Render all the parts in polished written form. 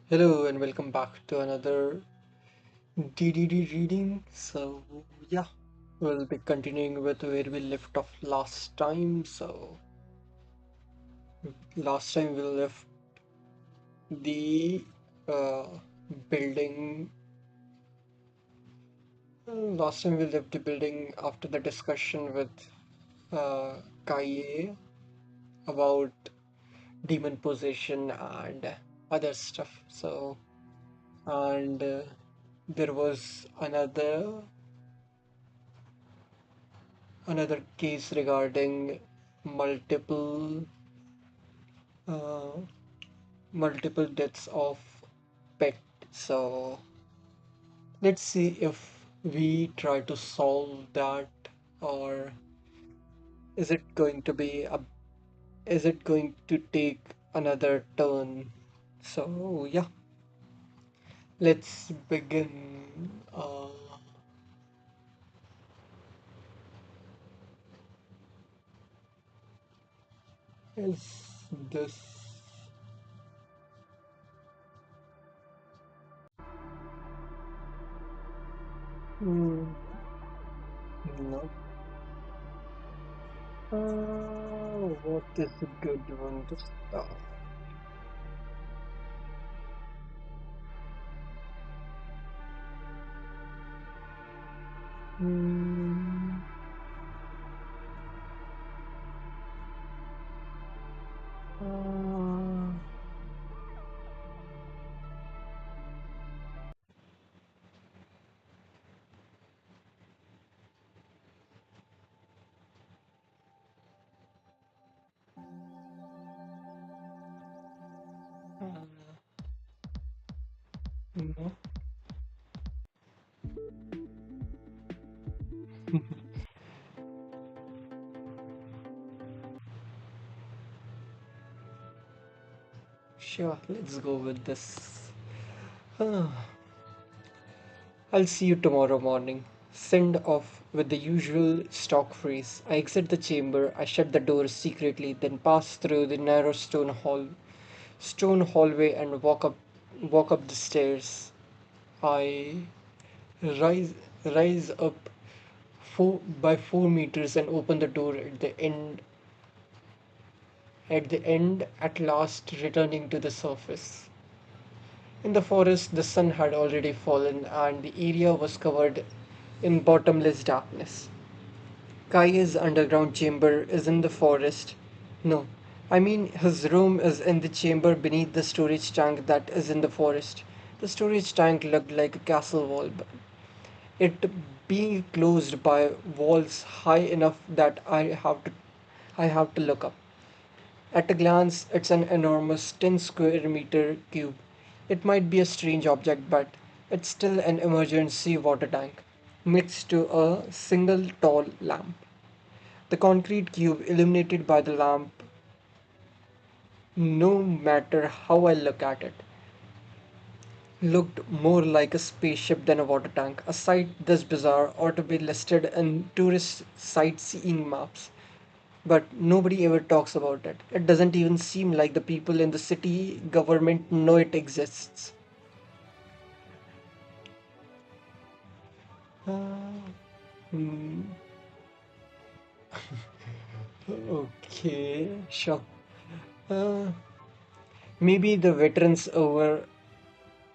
Hello and welcome back to another DDD reading. Yeah, we'll be continuing with where we left off last time. Last time we left the uh, building. Last time we left the building after the discussion with Kaie about demon possession and other stuff. And there was another case regarding multiple uh, multiple deaths of pet. So let's see if we try to solve that, or is it going to be a is it going to take another turn. So yeah, let's begin. Is this hmm, no? What is a good one to start? Hmm. Uh, no. Sure, let's go with this. Ah, I'll see you tomorrow morning. Send off with the usual stock phrase. I exit the chamber, I shut the door secretly, then pass through the narrow stone hallway and walk up the stairs. I rise rise up 4 by 4 meters and open the door at the end at last returning to the surface. In the forest, the sun had already fallen and the area was covered in bottomless darkness. Kai's underground chamber is in the forest. No, I mean his room is in the chamber beneath the storage tank that is in the forest. The storage tank looked like a castle wall, it being closed by walls high enough that I have to look up. At a glance, it's an enormous 10 square meter cube. It might be a strange object, but it's still an emergency water tank next to a single tall lamp. The concrete cube illuminated by the lamp, no matter how I look at it, looked more like a spaceship than a water tank. A sight this bizarre ought to be listed in tourist sightseeing maps. But nobody ever talks about it. It doesn't even seem like the people in the city government know it exists. Uh, hmm, okay, sure. Uh, Maybe the veterans over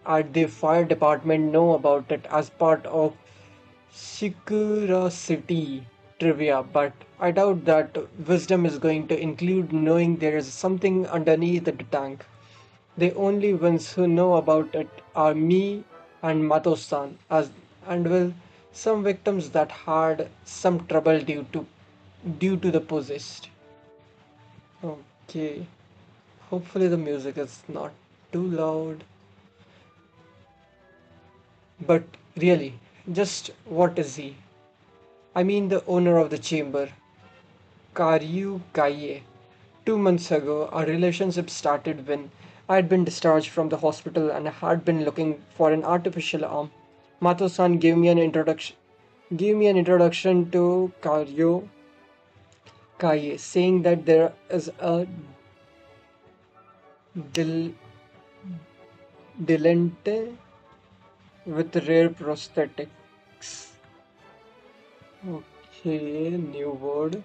at the fire department know about it as part of city trivia, but I doubt that wisdom is going to include knowing there is something underneath the tank. The only ones who know about it are me and Mato-san, as and well, some victims that had some trouble due to the possessed. Okay, hopefully the music is not too loud. But really, just what is he? I mean, the owner of the chamber, Karyu Kaie. 2 months ago, our relationship started when I had been discharged from the hospital and had been looking for an artificial arm. Mato-san gave me an introduction to Karyo Kaie, saying that there is a dil- Delente with rare prosthetics. Okay, new word.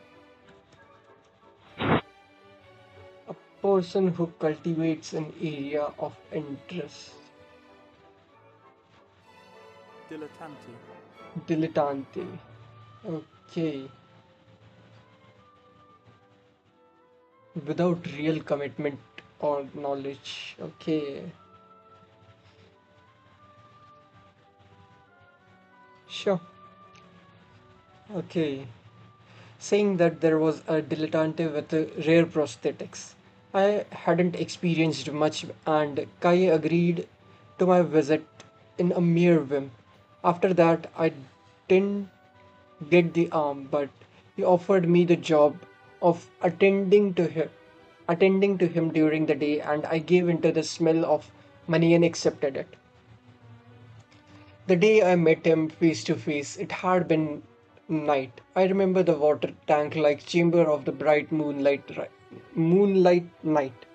A person who cultivates an area of interest. Dilettante. Dilettante. Okay. Without real commitment or knowledge. Okay. Sure. Okay. Saying that there was a dilettante with rare prosthetics. I hadn't experienced much, and Kai agreed to my visit in a mere whim. After that, I didn't get the arm, but he offered me the job of attending to him during the day, and I gave into the smell of money and accepted it. The day I met him face to face, it had been night. I remember the water tank like chamber of the bright moonlight night.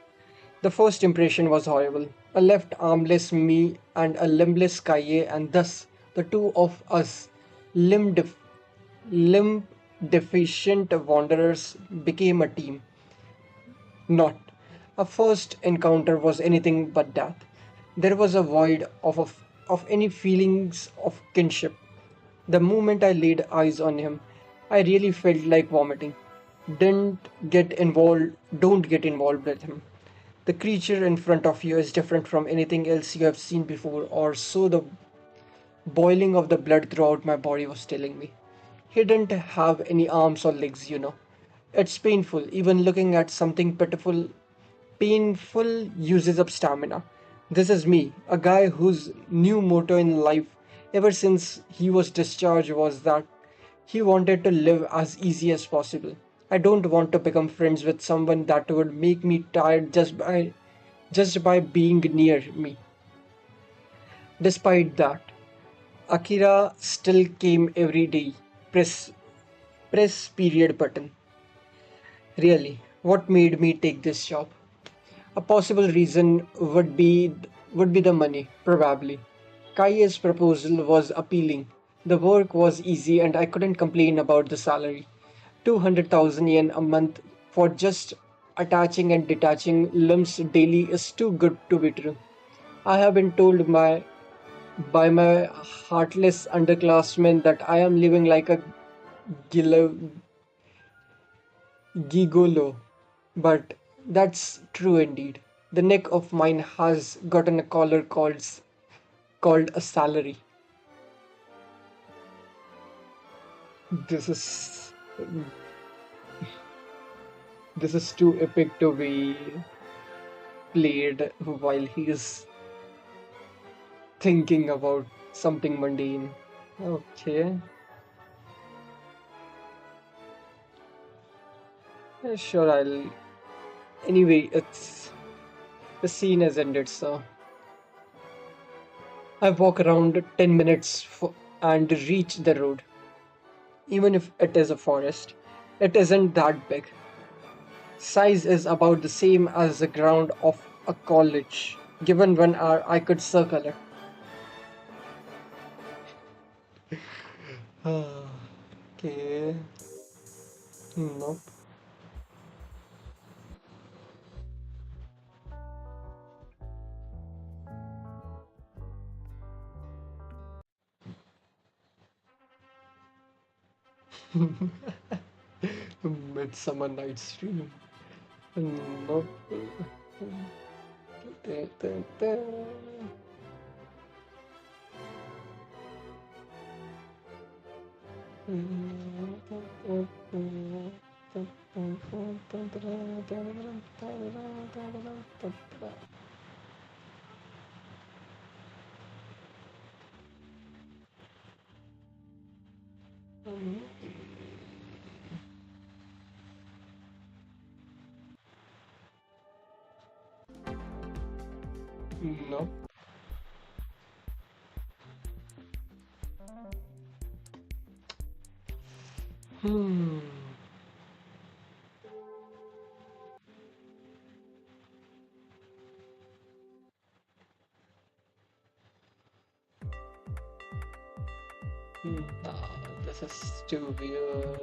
The first impression was horrible. A left armless me and a limbless Kaye, and thus the two of us, limb, def- limb deficient wanderers, became a team. Not. Our first encounter was anything but that. There was a void of any feelings of kinship. The moment I laid eyes on him, I really felt like vomiting. Don't get involved with him. The creature in front of you is different from anything else you have seen before, or so the boiling of the blood throughout my body was telling me. He didn't have any arms or legs, you know. It's painful, even looking at something painful uses up stamina. This is me, a guy whose new motto in life, ever since he was discharged, was that he wanted to live as easy as possible. I don't want to become friends with someone that would make me tired just by being near me. Despite that, Akira still came every day. Press press period button. Really, what made me take this job? A possible reason would be the money, probably. Kai's proposal was appealing. The work was easy and I couldn't complain about the salary. 200,000 yen a month for just attaching and detaching limbs daily is too good to be true. I have been told by my heartless underclassmen that I am living like a gilo- gigolo, but that's true indeed. The neck of mine has gotten a collar called a salary. This is this is too epic to be played while he is thinking about something mundane. Okay, sure. I'll. Anyway, it's the scene has ended, so I walk around 10 minutes and reach the road. Even if it is a forest, it isn't that big. Size is about the same as the ground of a college. Given 1 hour, I could circle it. Okay. Nope. Midsummer Night's Dream. Nope. Nope. Hmm. Nah, this is too weird.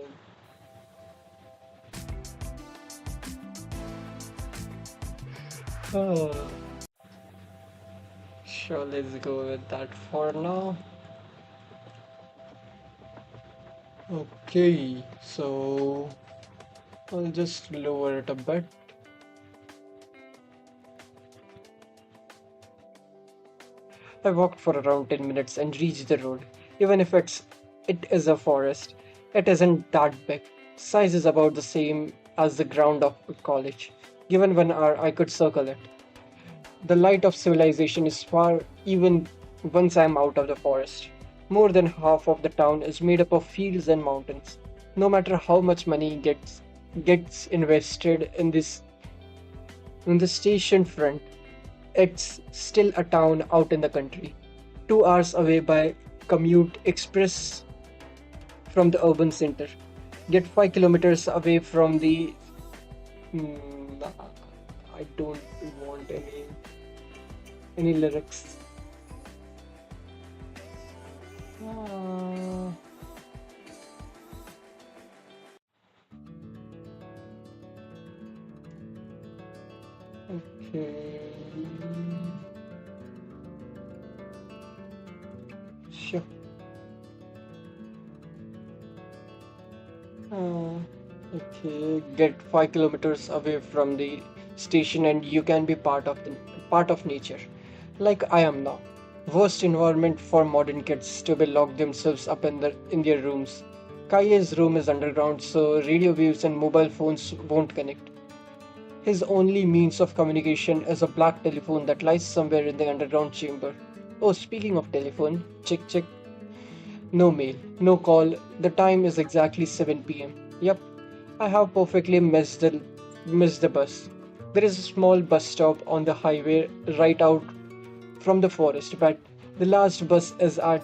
Oh, sure, let's go with that for now. Okay, so I'll just lower it a bit. I walked for around 10 minutes and reached the road. Even if it is a forest, it isn't that big. Size is about the same as the ground of a college. Given 1 hour, I could circle it. The light of civilization is far even once I am out of the forest. More than half of the town is made up of fields and mountains. No matter how much money gets invested in the station front, it's still a town out in the country. 2 hours away by commute express from the urban center. Get 5 kilometers away from the. Nah, I don't want any lyrics. Ah, okay. Sure. Uh, okay. Get 5 kilometers away from the station, and you can be part of nature, like I am now. Worst environment for modern kids to be locked themselves up in their rooms. Kaye's room is underground, so radio waves and mobile phones won't connect. His only means of communication is a black telephone that lies somewhere in the underground chamber. Oh, speaking of telephone, check check. No mail, no call. The time is exactly 7 p.m. Yep, I have perfectly missed the bus. There is a small bus stop on the highway right out from the forest, but the last bus is at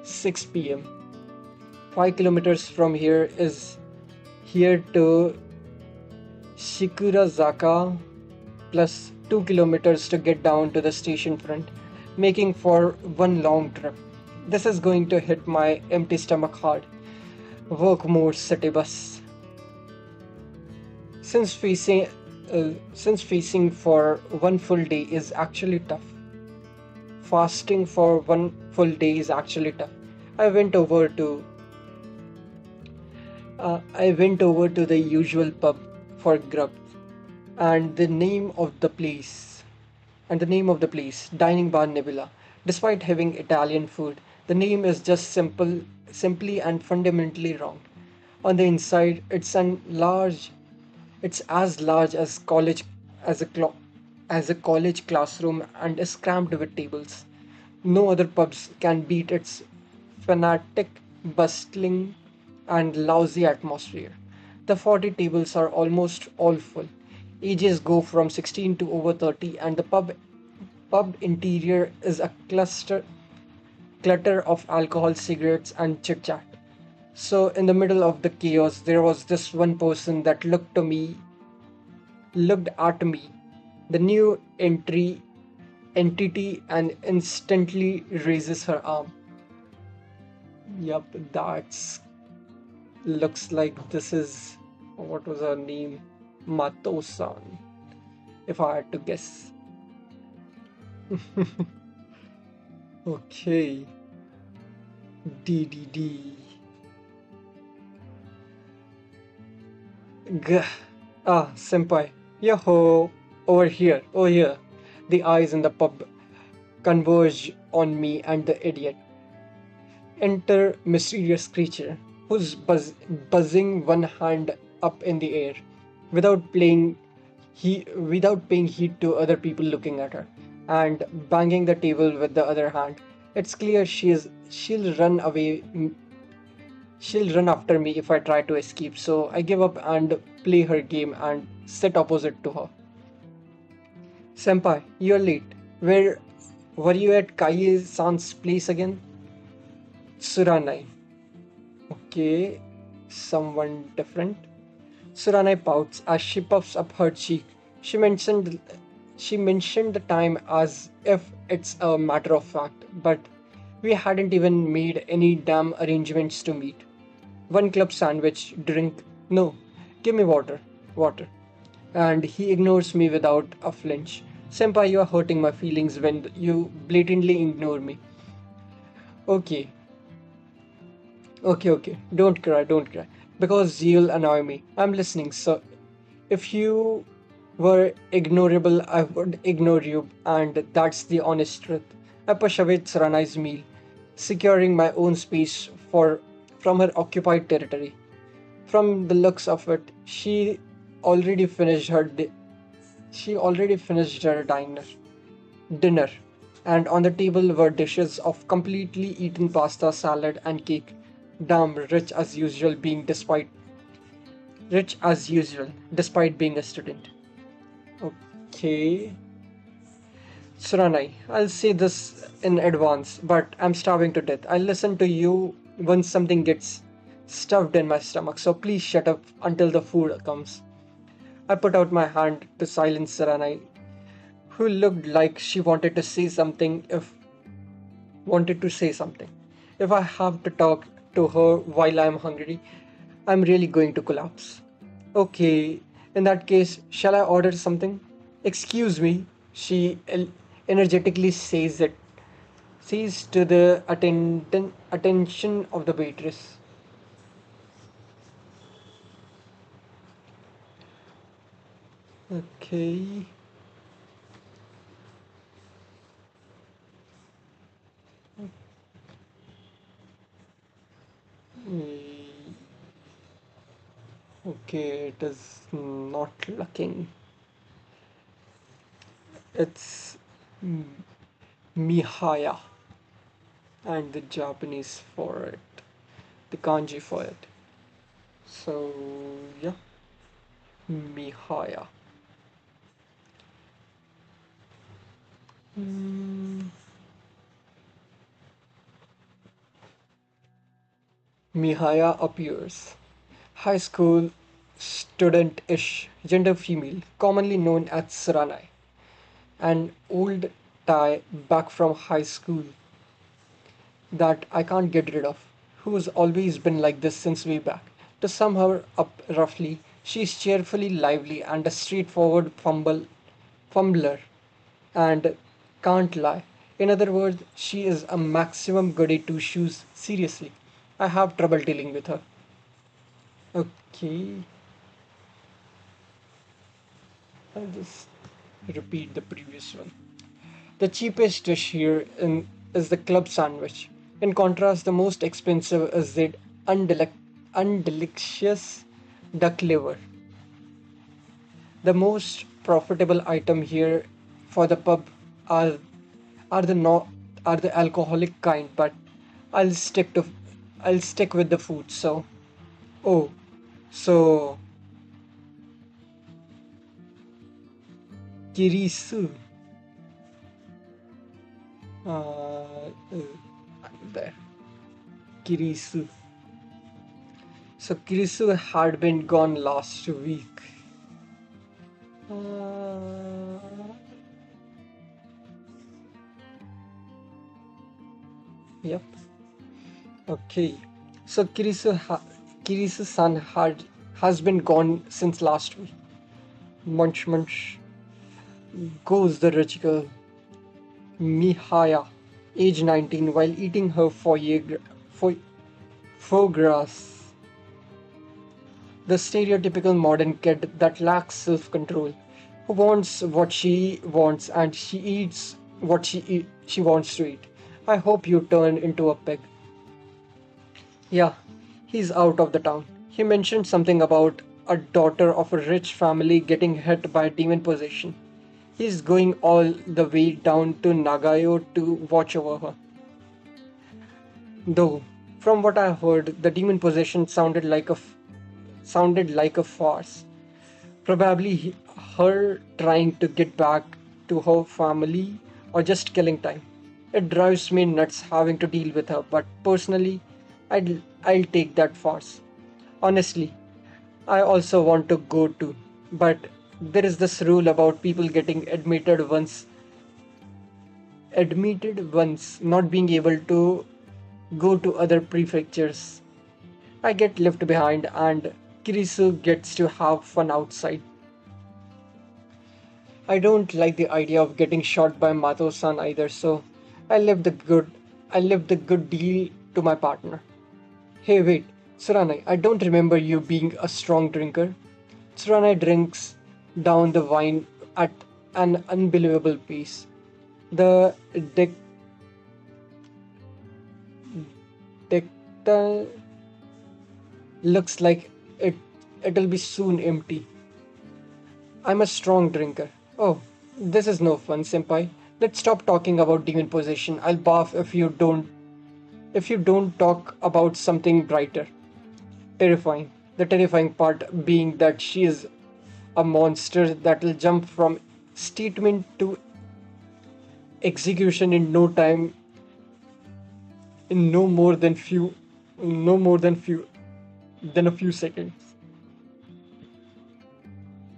6 p.m. 5 kilometers from here to Shikurazaka plus 2 kilometers to get down to the station front, making for one long trip. This is going to hit my empty stomach hard. Work mode city bus. Since facing since facing for one full day is actually tough. Fasting for one full day is actually tough. I went over to I went over to the usual pub for grub, and the name of the place, Dining Bar Nebula. Despite having Italian food, the name is just simply and fundamentally wrong. On the inside, it's as large as a clo- as a college classroom and is crammed with tables. No other pubs can beat its fanatic, bustling, and lousy atmosphere. The 40 tables are almost all full. Ages go from 16 to over 30, and the pub interior is a clutter of alcohol, cigarettes, and chit chat. So, in the middle of the chaos, there was this one person that looked at me, the new entity, and instantly raises her arm. Yup, that's looks like this is what was her name? Mato-san, if I had to guess. Okay, DDD. Gah. Ah, senpai. Yo, over here, over here. The eyes in the pub converge on me and the idiot. Enter mysterious creature who's buzzing one hand up in the air without without paying heed to other people looking at her and banging the table with the other hand. It's clear she'll run after me if I try to escape, so I give up and play her game and sit opposite to her. Senpai, you're late. Where were you at Kai-san's place again? Suranai. Okay, someone different. Suranai pouts as she puffs up her cheek. She mentioned the time as if it's a matter of fact, but We hadn't even made any damn arrangements to meet. One club sandwich, drink, no, give me water, water. And he ignores me without a flinch. Senpai, you are hurting my feelings when you blatantly ignore me. Okay, okay. Don't cry, don't cry. Because you'll annoy me. I'm listening, so if you were ignorable, I would ignore you, and that's the honest truth. I push away Saranai's meal, securing my own space from her occupied territory. From the looks of it, already finished her di- she already finished her dinner, and on the table were dishes of completely eaten pasta, salad, and cake. Damn rich as usual, despite being a student. Okay, Suranai, I'll say this in advance, but I'm starving to death. I'll listen to you once something gets stuffed in my stomach, so please shut up until the food comes. I put out my hand to silence Suranai, who looked like she wanted to say something. If I have to talk to her while I'm hungry, I'm really going to collapse. Okay, in that case, shall I order something? Excuse me, energetically says to the attention of the waitress. Okay, mm, okay, it is not looking. It's Mihaya, and the Japanese for it, the kanji for it. So, yeah, Mihaya. Mm, Mihaya appears. High school student-ish, gender female, commonly known as Saranai. An old tie back from high school that I can't get rid of, who's always been like this since way back. To sum her up roughly, she's cheerfully lively and a straightforward fumbler, and can't lie. In other words, she is a maximum goody two shoes. Seriously, I have trouble dealing with her. Okay, I'll just repeat the previous one. The cheapest dish is the club sandwich. In contrast, the most expensive is the undelicious duck liver. The most profitable item here for the pub are are the no, are the alcoholic kind, but I'll stick to I'll stick with the food. So, oh, so kirisu, uh, there, kirisu. So kirisu had been gone last week. Uh, yep. Okay. So Kirisu-san has been gone since last week. Munch munch goes the rich girl Mihaya, age 19, while eating her foie gras. The stereotypical modern kid that lacks self-control, who wants what she wants and she eats what she wants to eat. I hope you turn into a pig. Yeah, he's out of the town. He mentioned something about a daughter of a rich family getting hit by demon possession. He's going all the way down to Nagayo to watch over her. Though, from what I heard, the demon possession sounded like a farce. Probably her trying to get back to her family or just killing time. It drives me nuts having to deal with her, but personally, I'll take that farce. Honestly, I also want to go too, but there is this rule about people getting admitted once admitted once not being able to go to other prefectures. I get left behind and Kirisu gets to have fun outside. I don't like the idea of getting shot by Mato-san either, so I left the good I left the good deal to my partner. Hey wait, Suranai, I don't remember you being a strong drinker. Suranai drinks down the wine at an unbelievable pace. The dectal looks like it'll be soon empty. I'm a strong drinker. Oh, this is no fun, senpai. Let's stop talking about demon possession. I'll barf if you don't talk about something brighter. Terrifying. The terrifying part being that she is a monster that'll jump from statement to execution in no time, in no more than a few seconds.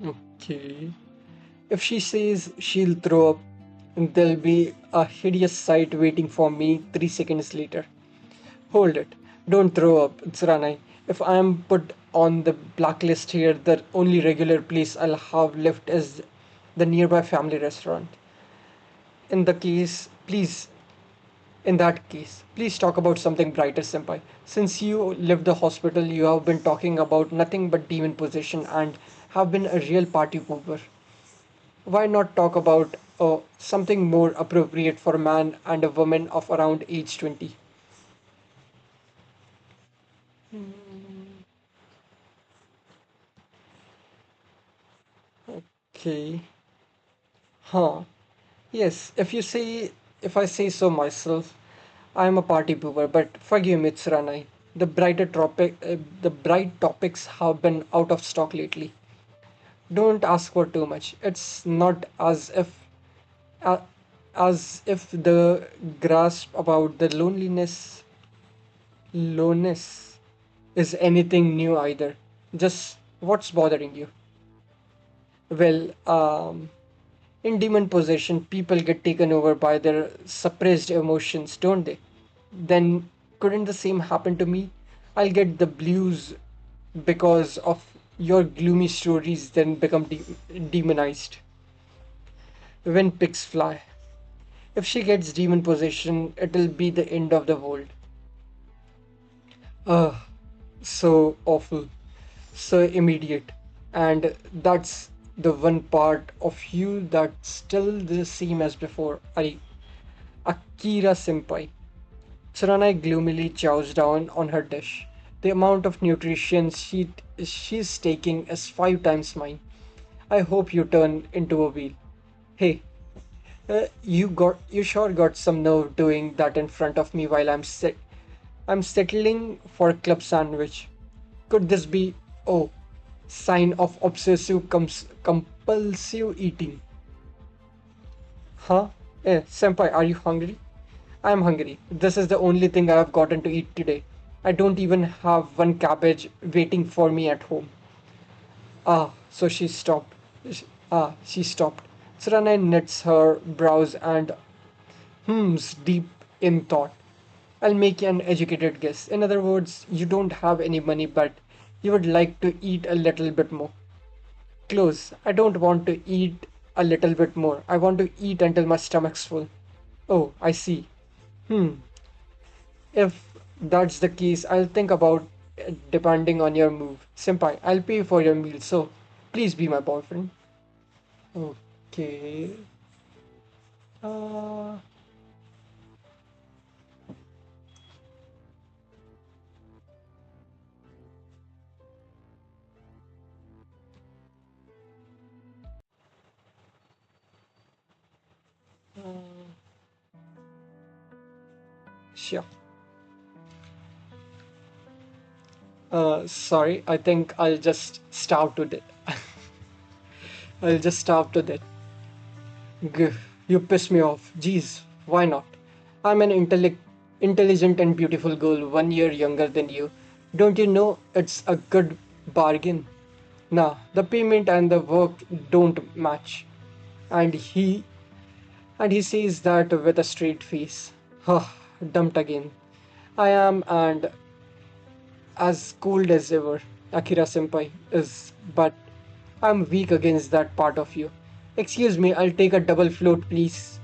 Okay. If she says she'll throw up, there'll be a hideous sight waiting for me 3 seconds later. Hold it. Don't throw up, Tsuranai. If I am put on the blacklist here, the only regular place I'll have left is the nearby family restaurant. In the case, please, in that case, please talk about something brighter, Senpai. Since you left the hospital, you have been talking about nothing but demon possession and have been a real party pooper. Why not talk about something more appropriate for a man and a woman of around age 20? Okay. Huh. Yes, if I say so myself, I am a party pooper, but forgive me, Tsuranai. The bright topics have been out of stock lately. Don't ask for too much. It's not uh, as if the grasp about the lowness is anything new either. Just what's bothering you? Well, in demon possession, people get taken over by their suppressed emotions, don't they? Then couldn't the same happen to me? I'll get the blues because of your gloomy stories, then become demonized. When pigs fly. If she gets demon possession, it'll be the end of the world. Ugh, so awful, so immediate. And that's the one part of you that's still the same as before. Akira Senpai. Tsuranai gloomily chows down on her dish. The amount of nutrition she's taking is 5 times mine. I hope you turn into a wheel. Hey, you sure got some nerve doing that in front of me while I'm settling for a club sandwich. Could this be oh sign of obsessive compulsive eating? Huh? Senpai, are you hungry? I'm hungry. This is the only thing I have gotten to eat today. I don't even have one cabbage waiting for me at home. Ah, so she stopped. She stopped. Saranai knits her brows and hums deep in thought. I'll make an educated guess. In other words, you don't have any money, but you would like to eat a little bit more. Close. I don't want to eat a little bit more. I want to eat until my stomach's full. Oh, I see. Hmm. If that's the case, I'll think about it depending on your move. Senpai, I'll pay for your meal, so please be my boyfriend. Okay. Uh, sure. Sorry, I think I'll just starve to death. I'll just starve to death. Gah, you piss me off. Jeez, why not? I'm an intelligent and beautiful girl, 1 year younger than you. Don't you know it's a good bargain? Nah, the payment and the work don't match. And And he says that with a straight face. Huh, dumped again. I am, and as cold as ever, Akira senpai is, but I'm weak against that part of you. Excuse me, I'll take a double float, please.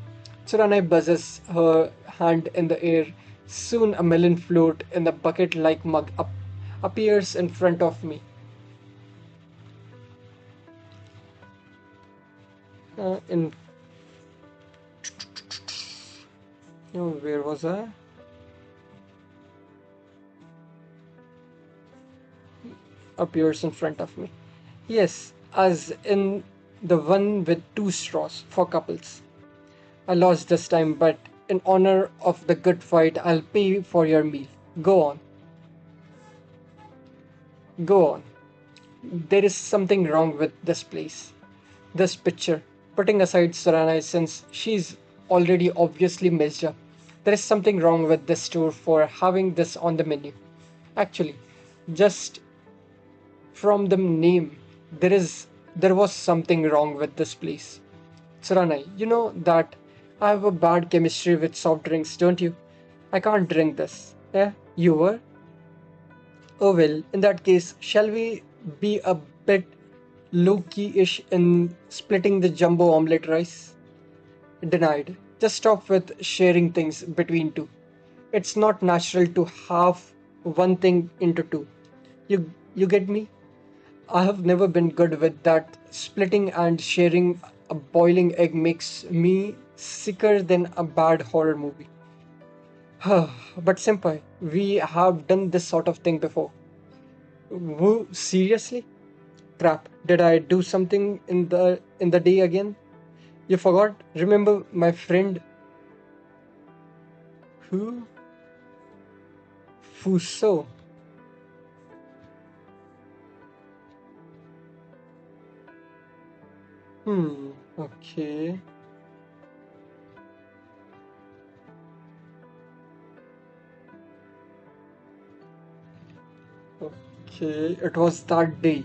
Tsuranai buzzes her hand in the air. Soon a melon float in the bucket like mug appears in front of me. In where was I? Appears in front of me. Yes, as in the one with two straws for couples. I lost this time, but in honor of the good fight, I'll pay for your meal. Go on, go on. There is something wrong with this place. This picture, putting aside Saranai since she's already obviously messed up. There is something wrong with this store for having this on the menu. Actually, just from the name, there was something wrong with this place. Saranai, you know that I have a bad chemistry with soft drinks, don't you? I can't drink this. Yeah, you were? Oh well, in that case, shall we be a bit low-key-ish in splitting the jumbo omelette rice? Denied. Just stop with sharing things between two. It's not natural to halve one thing into two. You get me? I have never been good with that. Splitting and sharing a boiling egg makes me sicker than a bad horror movie. But senpai, we have done this sort of thing before. Woo, seriously? Crap, did I do something in the day again? You forgot? Remember my friend who? Fuso. Okay. Okay, it was that day.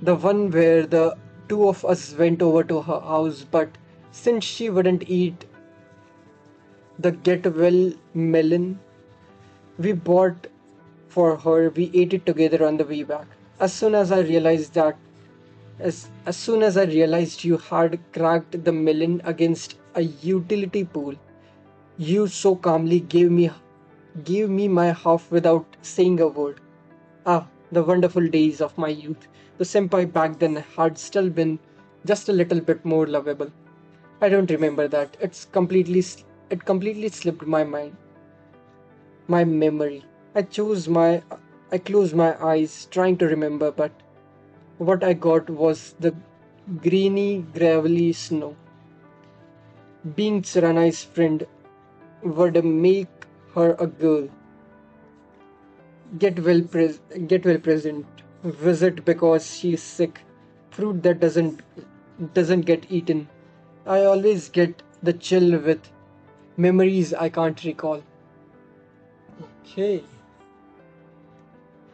The one where the two of us went over to her house, but since she wouldn't eat the get well melon we bought for her, we ate it together on the way back. As soon as I realized that, as soon as I realized you had cracked the melon against a utility pole, you so calmly gave me my half without saying a word. Ah, the wonderful days of my youth. The senpai back then had still been just a little bit more lovable. I don't remember that. It completely slipped my memory. I closed my eyes trying to remember, but what I got was the greeny, gravelly snow. Being Tsuranai's friend would make her a girl. Get well present. Visit because she's sick. Fruit that doesn't get eaten. I always get the chill with memories I can't recall. Okay.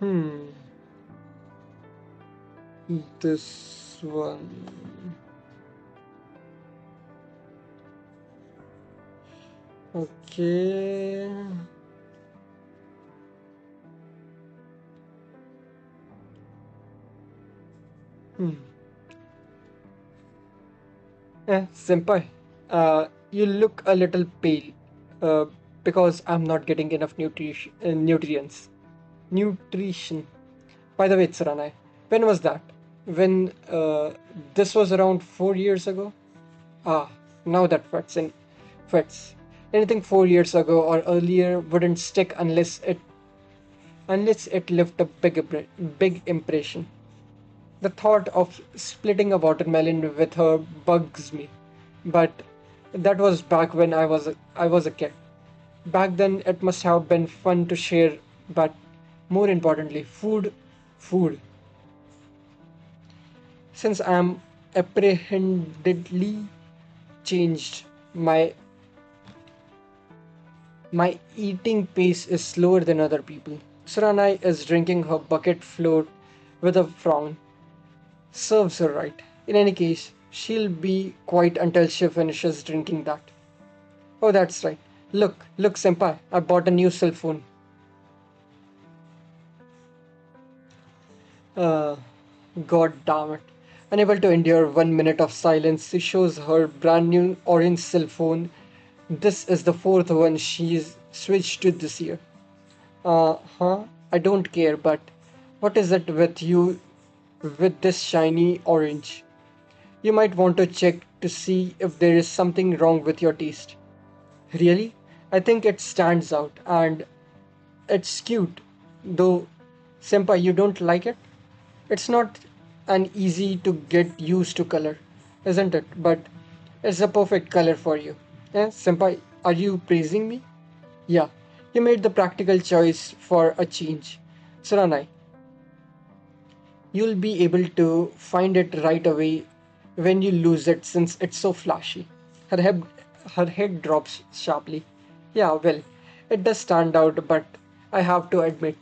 Hmm. This one. Okay. Hmm. Senpai, you look a little pale. Uh, because I'm not getting enough nutrients. Nutrition. By the way, Tsaranai, when was that? When this was around 4 years ago? Ah, now that fits. Anything 4 years ago or earlier wouldn't stick unless it left a big impression. The thought of splitting a watermelon with her bugs me, but that was back when I was a kid. Back then, it must have been fun to share, but more importantly, food. Since I am apprehendedly changed, my eating pace is slower than other people. Suranai is drinking her bucket float with a frown. Serves her right. In any case, She'll be quiet until she finishes drinking that. Oh, that's right. Look, senpai, I bought a new cell phone. Uh, God damn it. Unable to endure 1 minute of silence, she shows her brand new orange cell phone. This is the fourth one she's switched to this year. Huh? I don't care, but what is it with you with this shiny orange? You might want to check to see if there is something wrong with your taste. Really? I think it stands out and it's cute. Though, Senpai, you don't like it? It's not an easy to get used to color, isn't it? But it's a perfect color for you. Eh, Senpai, are you praising me? Yeah, you made the practical choice for a change. Suranai, you'll be able to find it right away when you lose it since it's so flashy. Her head, her head drops sharply. Yeah, well, it does stand out, but I have to admit,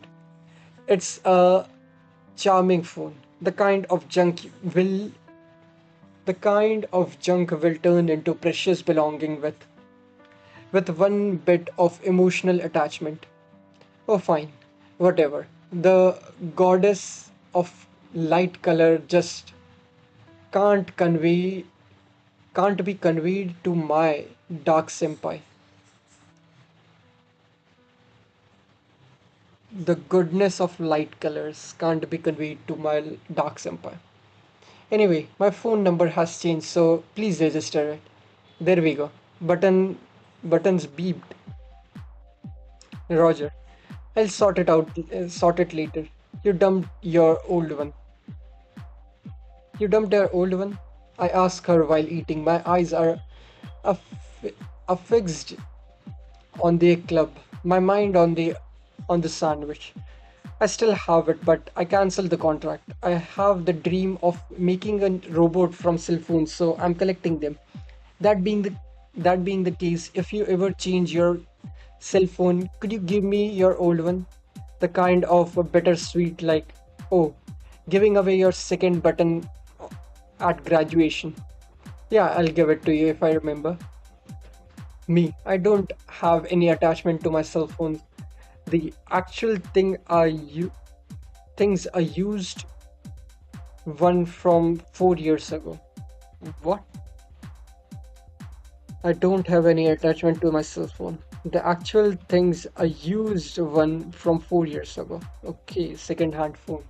it's a charming phone. The kind of junk will turn into precious belonging with one bit of emotional attachment. Oh, fine, whatever. The goddess of light color just can't convey can't be conveyed to my dark senpai. The goodness of light colors can't be conveyed to my dark senpai. Anyway, my phone number has changed, so please register it. There we go. Buttons beeped. Roger. I'll sort it later. You dumped your old one. You dumped your old one? I ask her while eating. My eyes are aff- affixed on the club. My mind on the sandwich. I still have it, but I cancelled the contract. I have the dream of making a robot from cell phones, so I'm collecting them. That being the that being the case, if you ever change your cell phone, could you give me your old one? The kind of a bittersweet, like, oh, giving away your second button at graduation. Yeah, I'll give it to you if I remember. Me, I don't have any attachment to my cell phone. The actual things I used one from 4 years ago. What? I don't have any attachment to my cell phone. The actual things I used one from 4 years ago. Okay, second-hand phone.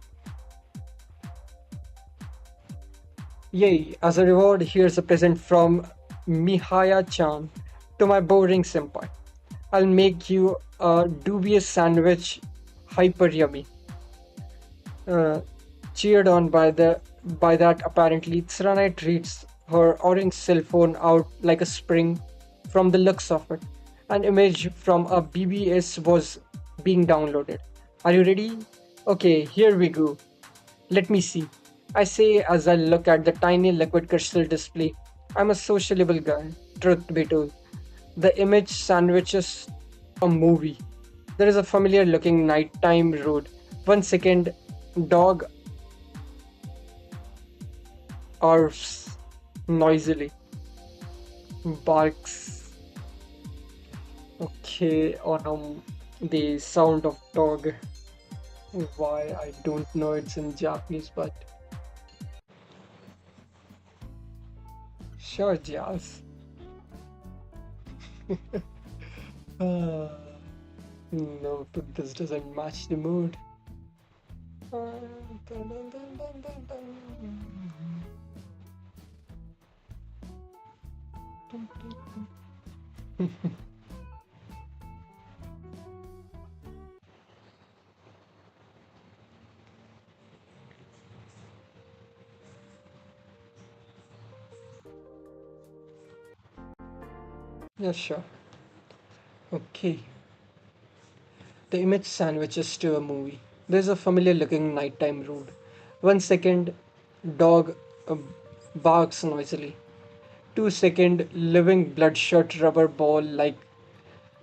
Yay! As a reward, here's a present from Mihaya-chan to my boring senpai. I'll make you a dubious sandwich, hyper yummy. Uh, cheered on by that apparently, Tsuranai treats her orange cell phone out like a spring from the looks of it. An image from a BBS was being downloaded. Are you ready? Okay, here we go. Let me see. I say as I look at the tiny liquid crystal display. I'm a sociable guy, truth be told. The image sandwiches a movie. There is a familiar looking nighttime road. 1 second, dog arfs noisily, barks. Okay, on the sound of dog. Why I don't know it's in Japanese, but sure, jazz. Uh, no, but this doesn't match the mood. Yeah, sure. Okay. The image sandwiches to a movie. There's a familiar looking nighttime road. 1 second, dog uh, barks noisily. 2 second, living bloodshot rubber ball like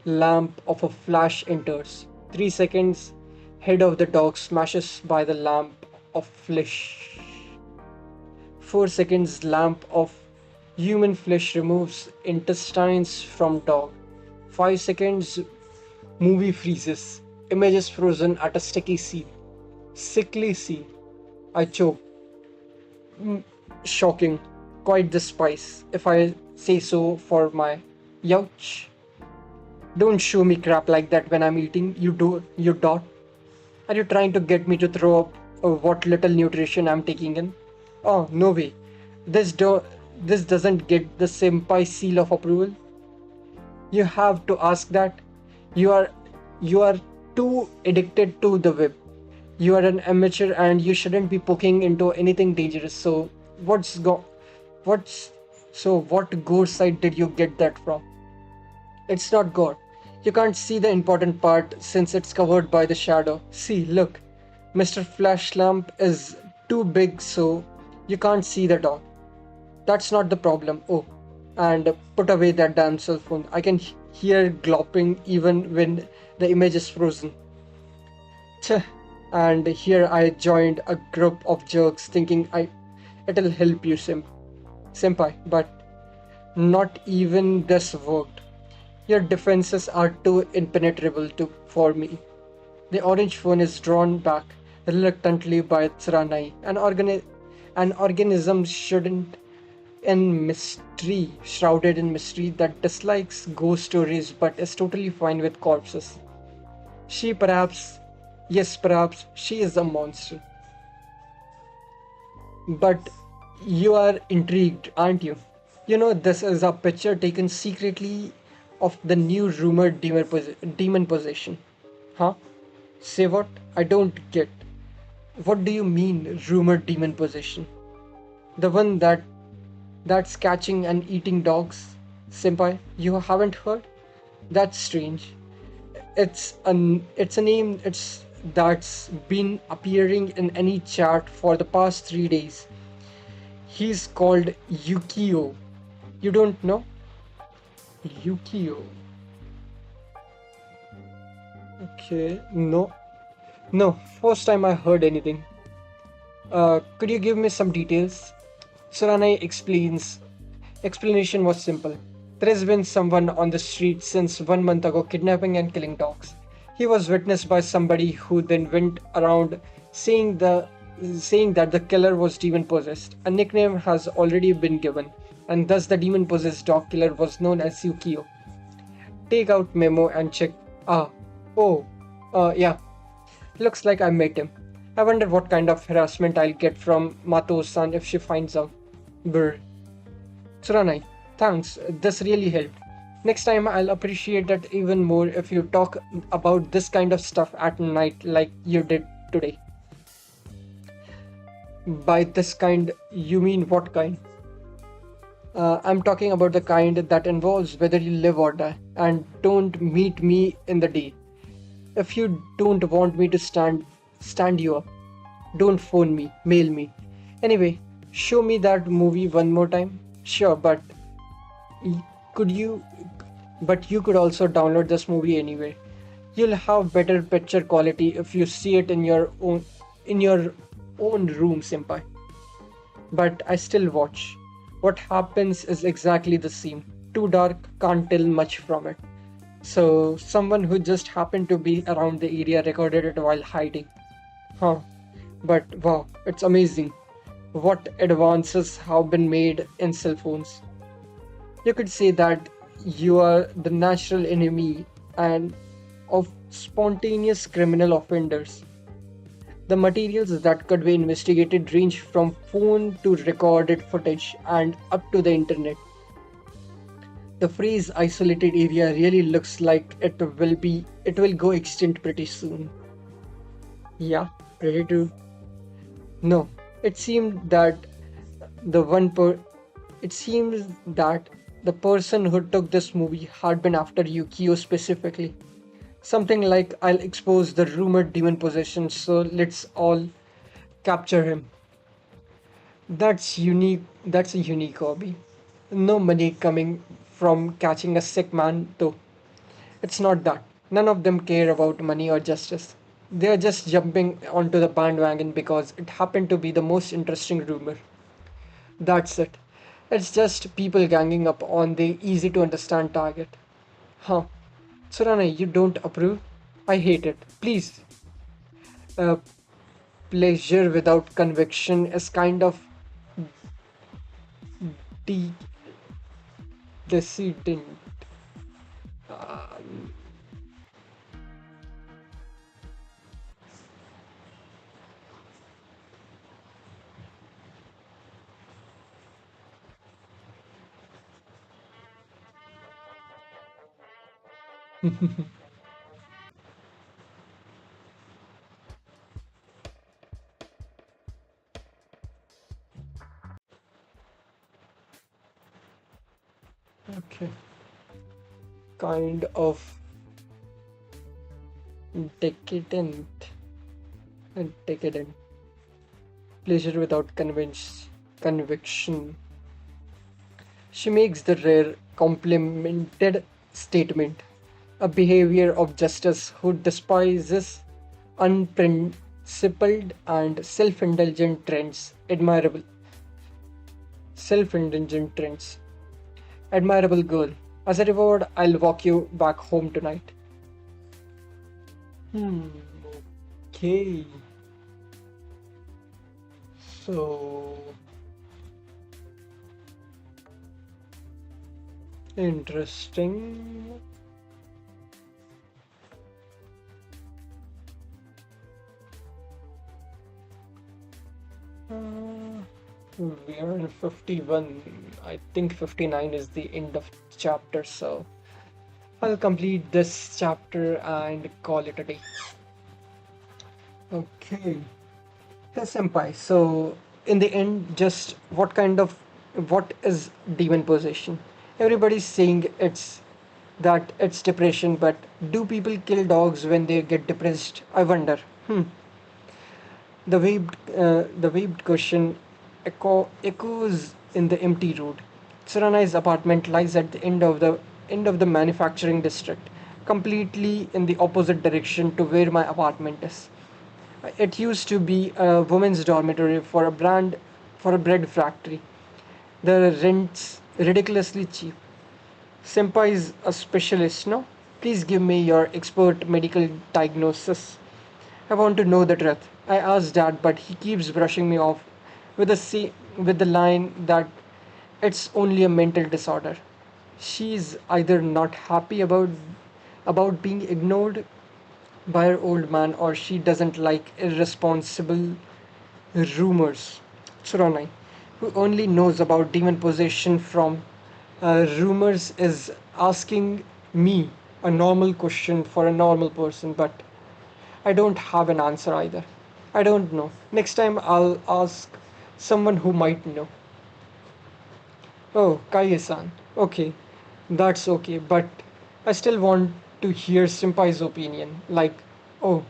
lamp of a flash enters. 3 seconds, head of the dog smashes by the lamp of flesh. 4 seconds lamp of human flesh removes intestines from dog. 5 seconds movie freezes. Images frozen at a sticky scene. Sickly scene. I choke. Shocking. Quite the spice, if I say so for my youch. Don't show me crap like that when I'm eating. You dot. Are you trying to get me to throw up what little nutrition I'm taking in? Oh, no way. This do this doesn't get the senpai seal of approval. You have to ask that. You are you are too addicted to the web. You are an amateur and you shouldn't be poking into anything dangerous. What's what gore site did you get that from? It's not gore. You can't see the important part since it's covered by the shadow. See, look. Mr. Flash Lamp is too big so you can't see the dog. That's not the problem. Oh, and put away that damn cell phone. I can hear glopping even when the image is frozen. Tch. And here I joined a group of jerks thinking it'll help you, senpai, but not even this worked. Your defenses are too impenetrable for me. The orange phone is drawn back reluctantly by Tsuranai. An organism shouldn't in mystery, shrouded in mystery that dislikes ghost stories but is totally fine with corpses. She perhaps, yes, perhaps she is a monster. But you are intrigued, aren't you? You know, this is a picture taken secretly of the new rumored demon possession. Huh? Say what? I don't get. What do you mean, rumored demon possession? The one that's catching and eating dogs? Senpai, you haven't heard? That's strange. It's a name that's been appearing in any chat for the past 3 days. He's called Yukio. You don't know? Yukio. Okay, no. No, first time I heard anything. Could you give me some details? Suranai explains. Explanation was simple. There has been someone on the street since 1 month ago kidnapping and killing dogs. He was witnessed by somebody who then went around saying saying that the killer was demon possessed. A nickname has already been given, and thus the demon possessed dog killer was known as Yukio. Take out memo and check. Ah, oh, yeah. Looks like I met him. I wonder what kind of harassment I'll get from Mato-san if she finds out. Brr. Tsuranai, thanks. This really helped. Next time I'll appreciate that even more if you talk about this kind of stuff at night like you did today. By this kind, you mean what kind? I'm talking about the kind that involves whether you live or die, and don't meet me in the day. If you don't want me to stand you up, don't phone me, mail me. Anyway, show me that movie one more time. Sure, y- could you but you could also download this movie anyway. You'll have better picture quality if you see it in your own room, senpai. But I still watch. What happens is exactly the same. Too dark, can't tell much from it. So, someone who just happened to be around the area recorded it while hiding. Huh. But wow, it's amazing what advances have been made in cell phones. You could say that you are the natural enemy and of spontaneous criminal offenders. The materials that could be investigated range from phone to recorded footage and up to the internet. The phrase isolated area really looks like it will go extinct pretty soon. Yeah, pretty true. No, it seemed that the one per it seems that the person who took this movie had been after Yukio specifically. Something like I'll expose the rumored demon possession, so let's all capture him. That's a unique hobby. No money coming from catching a sick man though. It's not that. None of them care about money or justice. They are just jumping onto the bandwagon because it happened to be the most interesting rumor. That's it. It's just people ganging up on the easy to understand target. Huh. Surana, you don't approve? I hate it. Please. Uh, Pleasure without conviction is kind of de- decedent. Okay. Kind of decadent and decadent. Pleasure without conviction. She makes the rare complimented statement, a behavior of justice who despises unprincipled and self-indulgent trends. Self-indulgent trends. Admirable girl. As a reward, I'll walk you back home tonight. Hmm. Okay. So interesting. Uh, we are in 51. I think 59 is the end of chapter, so I'll complete this chapter and call it a day. Okay. Yes, Senpai. So, in the end, just what is demon possession? Everybody's saying it's depression, but do people kill dogs when they get depressed? I wonder. Hmm. The waved question echoes in the empty road. Tsurunai's apartment lies at the end of the manufacturing district, completely in the opposite direction to where my apartment is. It used to be a women's dormitory for a bread factory. The rent's ridiculously cheap. Senpai is a specialist, no? Please give me your expert medical diagnosis. I want to know the truth. I asked Dad, but he keeps brushing me off with the line that it's only a mental disorder. She's either not happy about being ignored by her old man, or she doesn't like irresponsible rumors. Tsuranai, who only knows about demon possession from rumors, is asking me a normal question for a normal person, but I don't have an answer either. I don't know. Next time I'll ask someone who might know. Oh, Kaie-san. Okay, that's okay, but I still want to hear Senpai's opinion. Like, oh,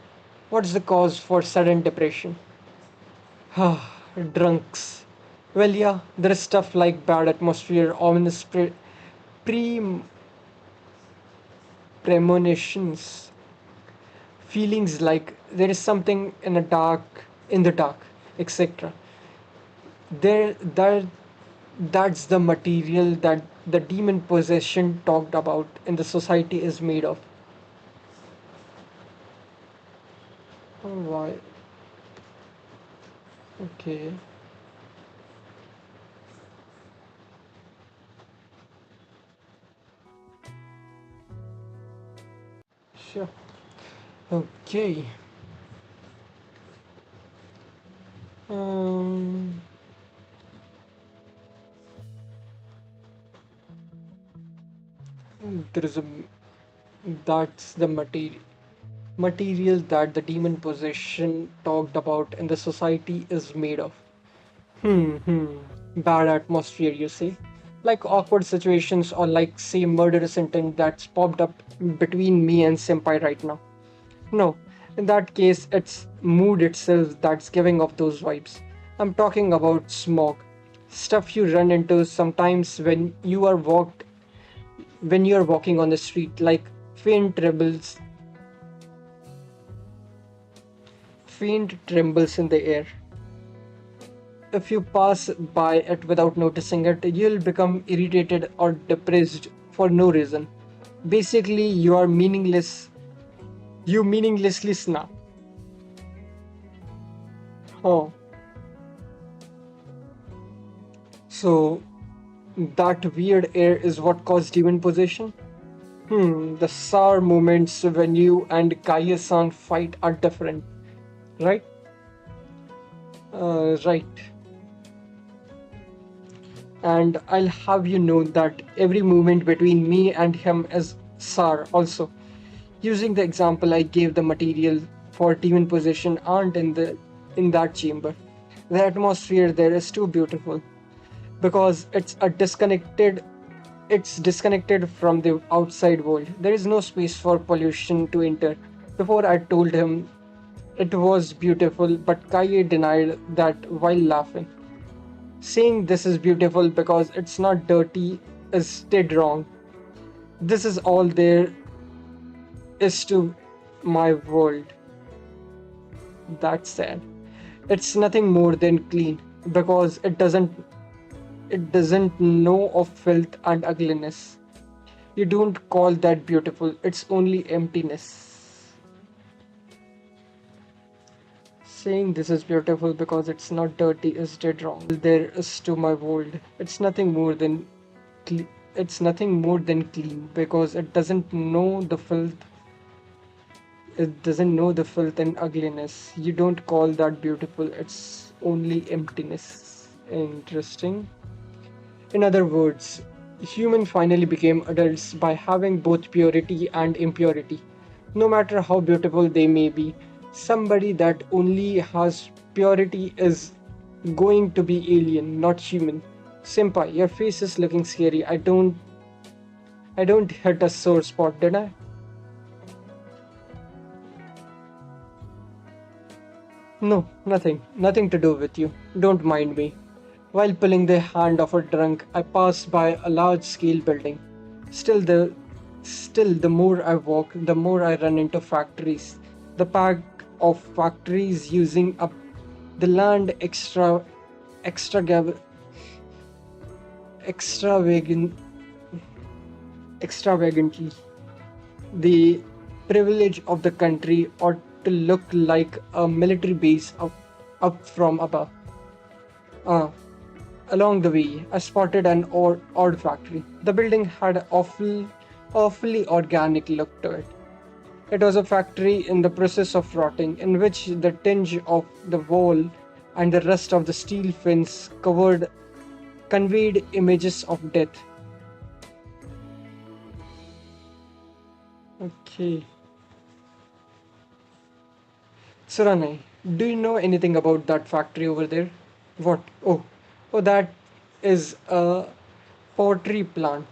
what's the cause for sudden depression? Ah, drunks. Well, yeah, there is stuff like bad atmosphere, ominous premonitions, feelings like there is something in the dark, etc. That's the material that the demon possession talked about in the society is made of. Oh, why? Okay, sure. Okay. Um, there is a that's the material that the demon possession talked about in the society is made of. Bad atmosphere, you say? Like awkward situations, or like, say, murderous intent that's popped up between me and Senpai right now. No, in that case, it's mood itself that's giving off those vibes. I'm talking about smog. Stuff you run into sometimes when you are walking on the street, like faint trembles in the air. If you pass by it without noticing it, you'll become irritated or depressed for no reason. Basically, you meaninglessly snap. Oh, so that weird air is what caused demon possession? The sour moments when you and Kaya-san fight are different, right? Right. And I'll have you know that every moment between me and him is sour also. Using the example I gave, the material for demon possession aren't in that chamber. The atmosphere there is too beautiful because it's disconnected from the outside world. There is no space for pollution to enter. Before I told him it was beautiful, but Kaye denied that while laughing. Saying this is beautiful because it's not dirty is dead wrong. This is all there is to my world. That's sad. It's nothing more than clean because it doesn't know of filth and ugliness. You don't call that beautiful, it's only emptiness. Saying this is beautiful because it's not dirty is dead wrong. There is to my world. Cle- it's nothing more than clean because it doesn't know the filth and ugliness. You don't call that beautiful, it's only emptiness. Interesting. In other words, humans finally became adults by having both purity and impurity. No matter how beautiful they may be, somebody that only has purity is going to be alien, not human. Senpai, your face is looking scary. I don't hit a sore spot, did I? No, nothing. Nothing to do with you. Don't mind me. While pulling the hand of a drunk, I passed by a large scale building. Still the still the more I walk, the more I run into factories. The pack of factories using up the land extra extravagant extravagantly. The privilege of the country ought to look like a military base up from above. Uh, Along the way, I spotted an odd factory. The building had an awfully organic look to it. It was a factory in the process of rotting, in which the tinge of the wall and the rust of the steel fence conveyed images of death. Okay. Suranai, do you know anything about that factory over there? What? Oh, that is a pottery plant.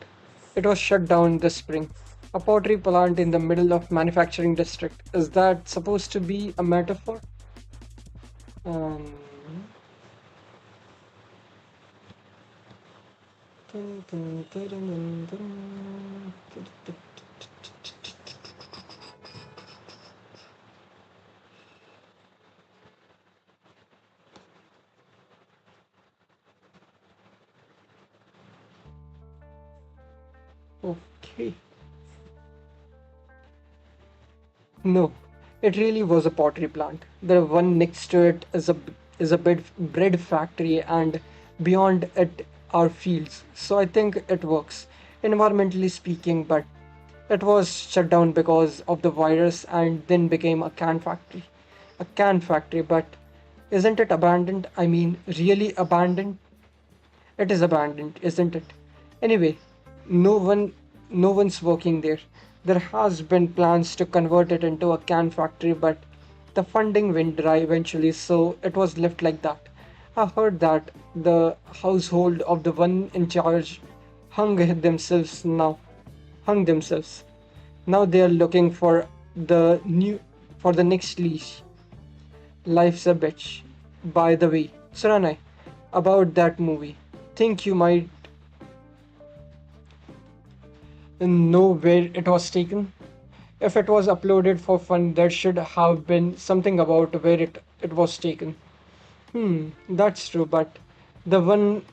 It was shut down this spring. A pottery plant in the middle of manufacturing district. Is that supposed to be a metaphor? Um, okay. No, it really was a pottery plant. The one next to it is a bread factory, and beyond it are fields. So I think it works, environmentally speaking. But it was shut down because of the virus, and then became a can factory. A can factory, but isn't it abandoned? I mean, really abandoned? It is abandoned, isn't it? Anyway, no one no one's working there. There has been plans to convert it into a can factory, but the funding went dry eventually, so it was left like that. I heard that the household of the one in charge hung themselves now hung themselves. Now they are looking for the next leash. Life's a bitch. By the way, Suranai, about that movie. Think you might know where it was taken? If it was uploaded for fun, there should have been something about where it was taken. That's true, but the one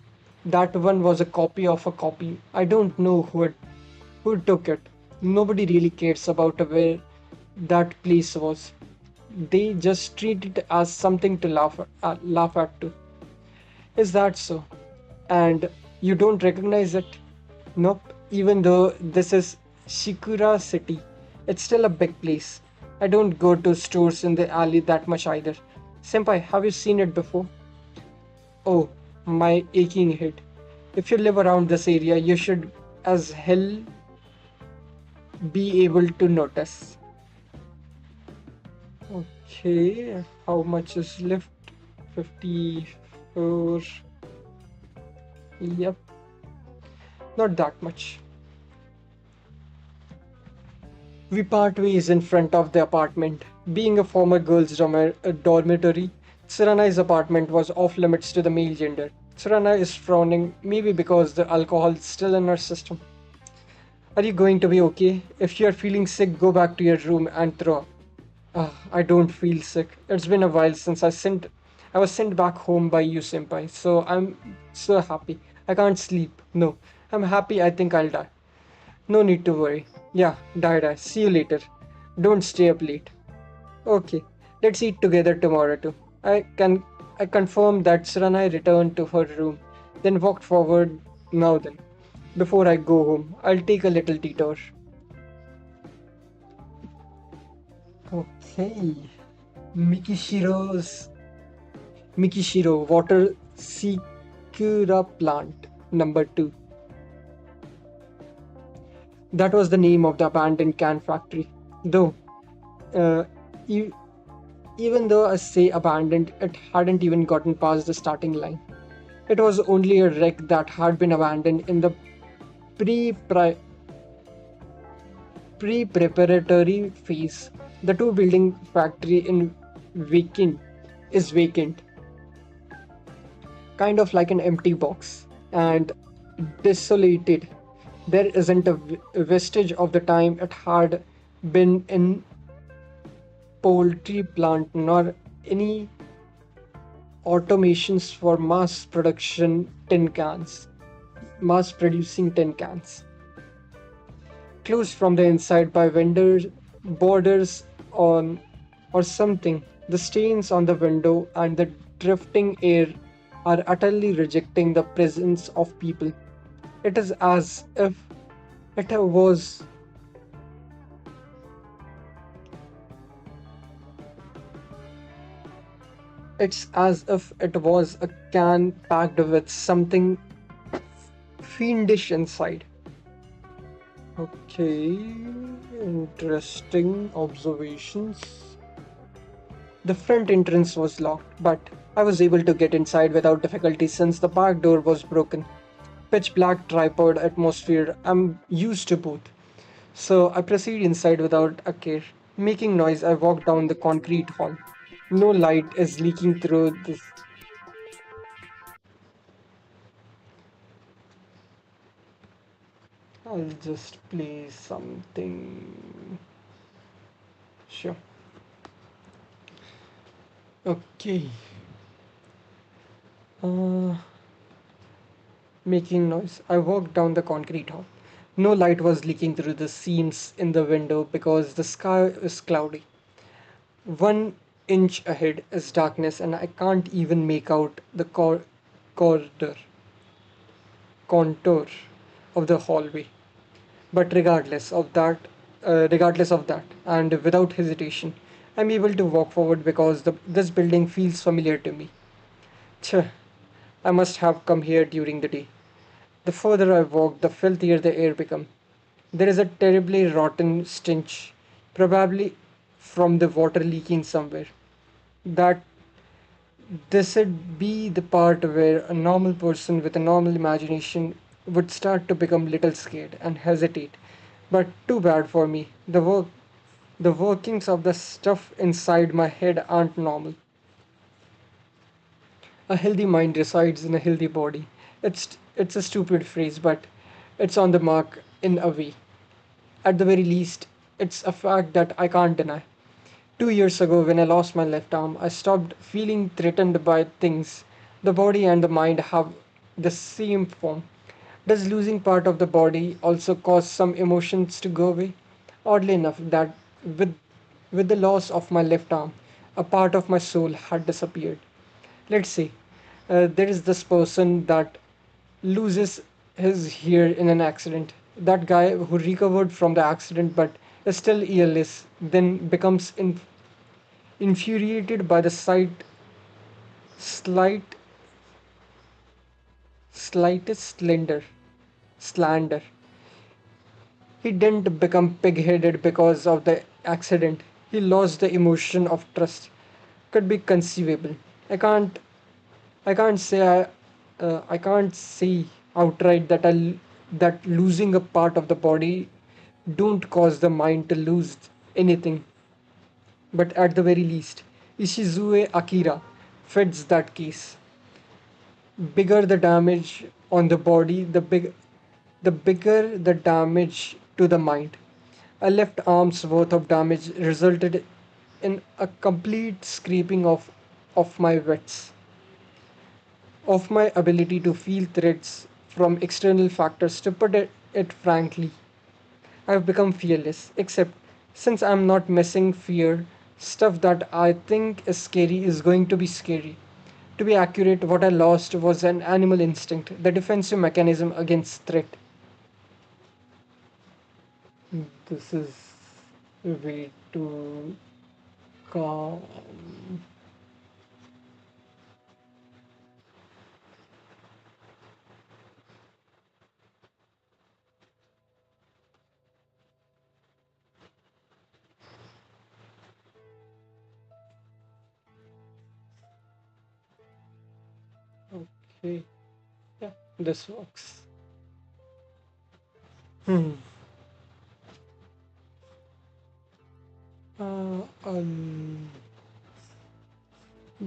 that one was a copy of a copy. I don't know who took it. Nobody really cares about where that place was. They just treat it as something to laugh at too. Is that so? And you don't recognize it? Nope. Even though this is Shikura City, it's still a big place. I don't go to stores in the alley that much either. Senpai, have you seen it before? Oh, my aching head. If you live around this area, you should as hell be able to notice. Okay, how much is left? 54. Yep, not that much. We part ways in front of the apartment. Being a former dormitory, Tsurana's apartment was off limits to the male gender. Tsurana is frowning, maybe because the alcohol is still in her system. Are you going to be okay? If you're feeling sick, go back to your room and throw up. I don't feel sick. It's been a while since I was sent back home by you, senpai. So I'm so happy. I can't sleep. No, I'm happy. I think I'll die. No need to worry. Yeah, die. See you later. Don't stay up late. Okay, let's eat together tomorrow too. I confirm that Saranai returned to her room, then walked forward. Now then, before I go home, I'll take a little detour. Okay. Mikishiro's Mikishiro Water Sakura Plant number 2. That was the name of the abandoned can factory. Though, uh, e- even though I say abandoned, it hadn't even gotten past the starting line. It was only a wreck that had been abandoned in the pre pre-preparatory phase. The two building factory in vacant is vacant, kind of like an empty box, and desolated. There isn't a vestige of the time it had been in poultry plant nor any automations for mass producing tin cans. Closed from the inside by vendors, borders on or something. The stains on the window and the drifting air are utterly rejecting the presence of people. It is as if it was it's as if it was a can packed with something fiendish inside. Okay, interesting observations. The front entrance was locked, but I was able to get inside without difficulty since the back door was broken. Pitch black tripod atmosphere, I'm used to both. So I proceed inside without a care. Making noise, I walk down the concrete hall. No light is leaking through this. I'll just play something. Sure. Okay. Uh, Making noise. I walked down the concrete hall. No light was leaking through the seams in the window because the sky is cloudy. 1 inch ahead is darkness, and I can't even make out the corridor contour of the hallway. But regardless of that, and without hesitation, I'm able to walk forward because this building feels familiar to me. Tch, I must have come here during the day. The further I walk, the filthier the air becomes. There is a terribly rotten stench, probably from the water leaking somewhere. That this would be the part where a normal person with a normal imagination would start to become little scared and hesitate. But too bad for me. The workings of the stuff inside my head aren't normal. A healthy mind resides in a healthy body. It's a stupid phrase, but it's on the mark in a way. At the very least, it's a fact that I can't deny. 2 years ago, when I lost my left arm, I stopped feeling threatened by things. The body and the mind have the same form. Does losing part of the body also cause some emotions to go away? Oddly enough, that with with the loss of my left arm, a part of my soul had disappeared. Let's say there is this person that loses his ear in an accident. That guy who recovered from the accident but is still earless then becomes infuriated by the slight, slightest slander. He didn't become pig-headed because of the accident. He lost the emotion of trust. Could be conceivable. I can't. I can't say. I can't say outright that that losing a part of the body don't cause the mind to lose anything. But at the very least, Ishizue Akira fits that case. Bigger the damage on the body, the bigger the damage to the mind. A left arm's worth of damage resulted in a complete scraping of my wits, of my ability to feel threats from external factors. To put it frankly, I've become fearless, except since I'm not messing fear, stuff that I think is scary is going to be scary. To be accurate, what I lost was an animal instinct, the defensive mechanism against threat. This is way too calm. Okay, yeah, this works. Hmm. I'll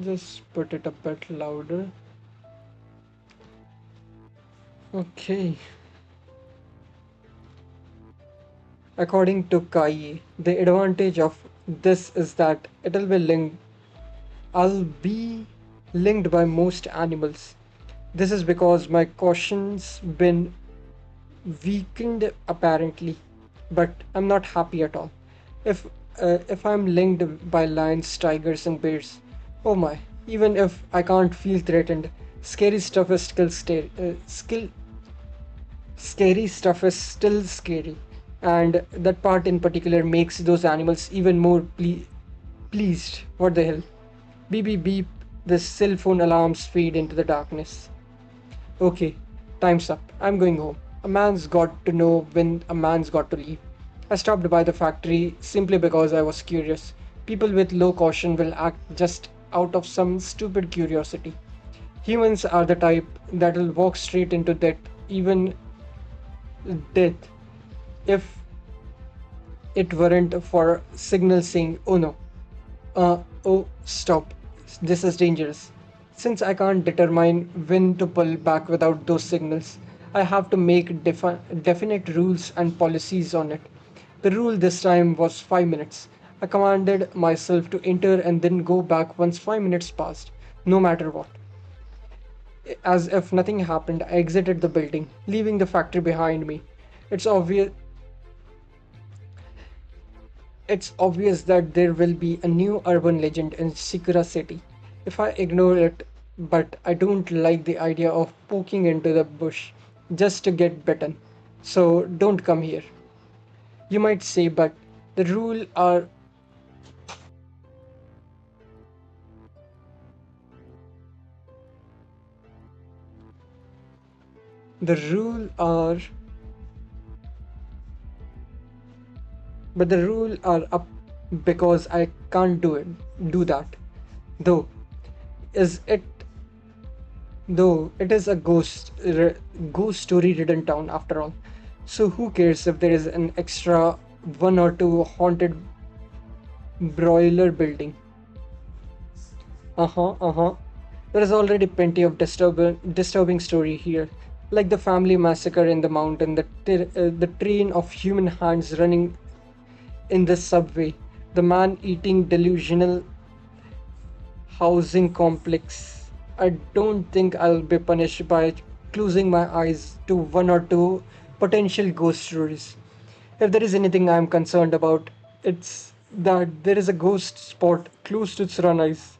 just put it a bit louder. Okay. According to Kai, the advantage of this is that it'll be linked. I'll be linked by most animals. This is because my caution's been weakened apparently, but I'm not happy at all. If if I'm linked by lions, tigers, and bears, oh my! Even if I can't feel threatened, scary stuff is scary stuff is still scary, and that part in particular makes those animals even more pleased. What the hell? Beep beep beep. The cell phone alarms fade into the darkness. Okay, time's up. I'm going home. A man's got to know when a man's got to leave. I stopped by the factory simply because I was curious. People with low caution will act just out of some stupid curiosity. Humans are the type that'll walk straight into even death, if it weren't for signal saying, oh no, oh, stop, this is dangerous. Since I can't determine when to pull back without those signals, I have to make definite rules and policies on it. The rule this time was 5 minutes. I commanded myself to enter and then go back once 5 minutes passed, no matter what. As if nothing happened, I exited the building, leaving the factory behind me. It's obvious It's obvious that there will be a new urban legend in Sakura City if I ignore it, but I don't like the idea of poking into the bush just to get bitten. So don't come here. You might say, but the rule are the rule are but the rule are up because I can't do that. Though is it though it is a ghost story ridden town after all. So who cares if there is an extra one or two haunted broiler building? Uh-huh. There is already plenty of disturbing story here, like the family massacre in the mountain, the train of human hands running in the subway, The man eating delusional housing complex. I don't think I'll be punished by closing my eyes to one or two potential ghost stories. If there is anything I'm concerned about, it's that there is a ghost spot close to Tsuranai's.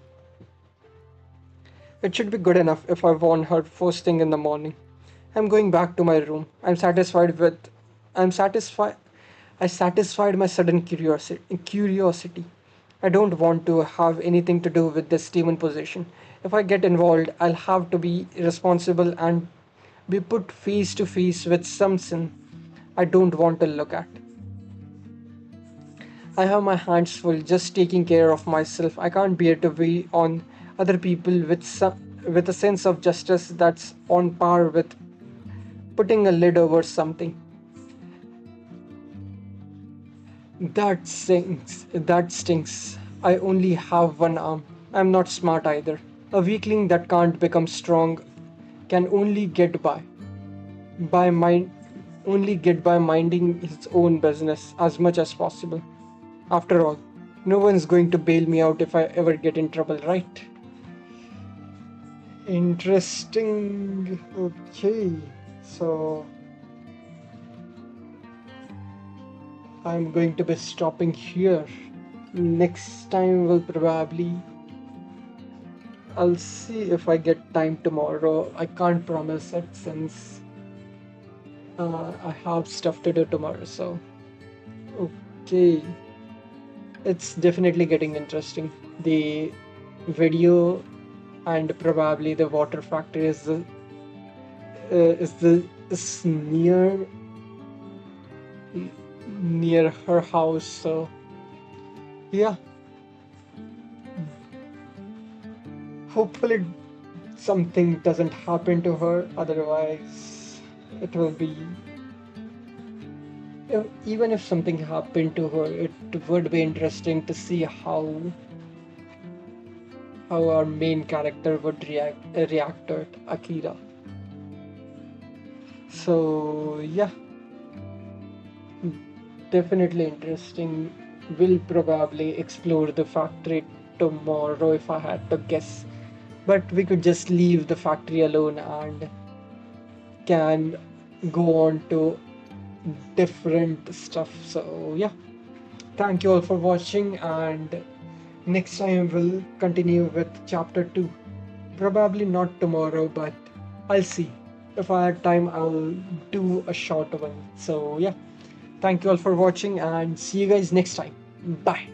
It should be good enough if I warn her first thing in the morning. I'm going back to my room. I'm satisfied I satisfied my sudden curiosity. I don't want to have anything to do with this demon possession. If I get involved, I'll have to be responsible and be put face to face with some sin I don't want to look at. I have my hands full just taking care of myself. I can't bear to be on other people with a sense of justice that's on par with putting a lid over something. That stinks. That stinks. I only have one arm. I'm not smart either. A weakling that can't become strong can by mind only get by minding his own business as much as possible. After all, no one's going to bail me out if I ever get in trouble, right? Interesting. Okay. So I'm going to be stopping here. Next time will probably I'll see if I get time tomorrow. I can't promise it since I have stuff to do tomorrow. So okay, it's definitely getting interesting. The video and probably the water factory is near her house. So yeah, hopefully something doesn't happen to her. Otherwise, it will be. Even if something happened to her, it would be interesting to see how our main character would react to it, Akira. So yeah, definitely interesting. We'll probably explore the factory tomorrow if I had to guess. But we could just leave the factory alone and can go on to different stuff. So yeah, thank you all for watching, and next time we'll continue with chapter 2. Probably not tomorrow, but I'll see. If I had time, I'll do a short one. So yeah, thank you all for watching and see you guys next time. Bye.